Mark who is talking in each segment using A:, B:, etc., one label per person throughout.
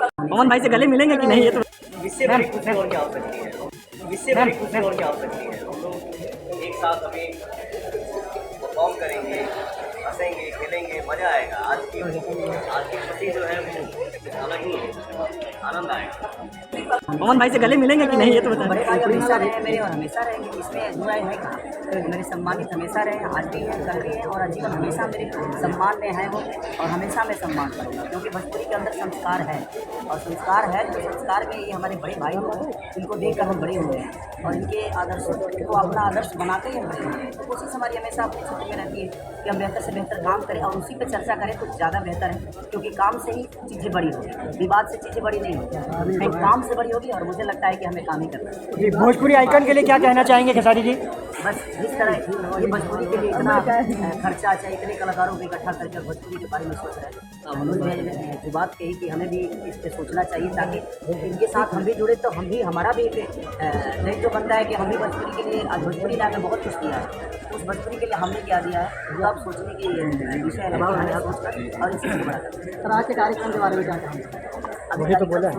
A: पवन भाई से गले मिलेंगे कि नहीं, ये तो
B: इससे बड़ी खुशी और क्या हो सकती है, इससे बड़ी खुशी और क्या हो सकती है। हम लोग एक साथ अभी परफॉर्म करेंगे, हंसेंगे, खेलेंगे, मजा आएगा। आज की खुशी जो है वो अलग ही है, आनंद आएगा।
A: पवन भाई से गले मिलेंगे कि नहीं, ये तो
C: बड़े
A: बताएं।
C: भाई हमेशा रहे मेरे और हमेशा रहेंगे, इसमें बुरा है कहाँ। तो मेरे सम्मानित हमेशा रहे, आज भी हैं, कल भी हैं और आजीवन हमेशा मेरे सम्मान में है वो, और हमेशा मैं सम्मान करूँगा क्योंकि भोजपुरी के अंदर संस्कार है, और संस्कार है तो संस्कार में ये हमारे बड़े भाई लोग, इनको देखकर हम बड़े हुए हैं और इनके आदर्श को अपना आदर्श बनाते ही हम बड़े हुए हैं। तो कोशिश हमारी हमेशा अपने क्षेत्र में रहती है कि हम बेहतर से बेहतर काम करें और उसी पर चर्चा करें तो ज़्यादा बेहतर है, क्योंकि काम से ही चीज़ें बड़ी होगी, विवाद से चीज़ें बड़ी नहीं होती, काम से बड़ी होगी। और मुझे लगता है कि हमें काम ही करना है।
D: जी, भोजपुरी आइकन के लिए क्या कहना चाहेंगे खेसारी जी?
C: बस जिस तरह ये भोजपुरी के लिए इतना खर्चा चाहिए, इतने कलाकारों को इकट्ठा करके भोजपुरी के बारे में सोच रहे हैं, अब उन्होंने जो बात कही कि हमें भी इस पर सोचना चाहिए ताकि इनके साथ हम भी जुड़े तो हम भी, हमारा भी नहीं तो बनता है कि हम भी भोजपुरी के लिए, आज भोजपुरी ने हमें बहुत कुछ दिया है, उस भोजपुरी के लिए हमने क्या दिया है जो आप सोचने की विषय है और इसी से बड़ा
A: सर आज के कार्यक्रम के बारे में क्या कहेंगे?
C: अभी तो बोला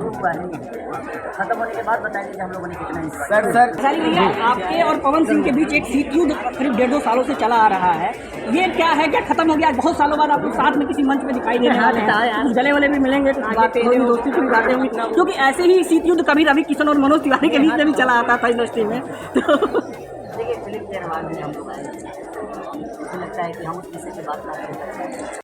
C: खत्म होने के बाद बताएंगे कि हम लोगों ने कितना इंस्पायर।
A: खेसारी भैया, आपके और पवन सिंह के बीच एक सीट युद्ध करीब 1.5-2 सालों से चला आ रहा है, ये क्या है, क्या खत्म हो गया? बहुत सालों बाद आप लोग साथ में किसी मंच पे दिखाई देने वाले हैं, कुछ गले वाले भी मिलेंगे, कुछ बातें होंगी, दोस्ती की बातें होंगी, क्योंकि ऐसे ही सीट युद्ध कभी रवि किशन और मनोज तिवारी के बीच में भी चला आता था इंडस्ट्री में। तो
C: देखिए फिल्म के रवाज में हम लोग आए, मुझे लगता है कि हम उस विषय पे बात कर रहे हैं।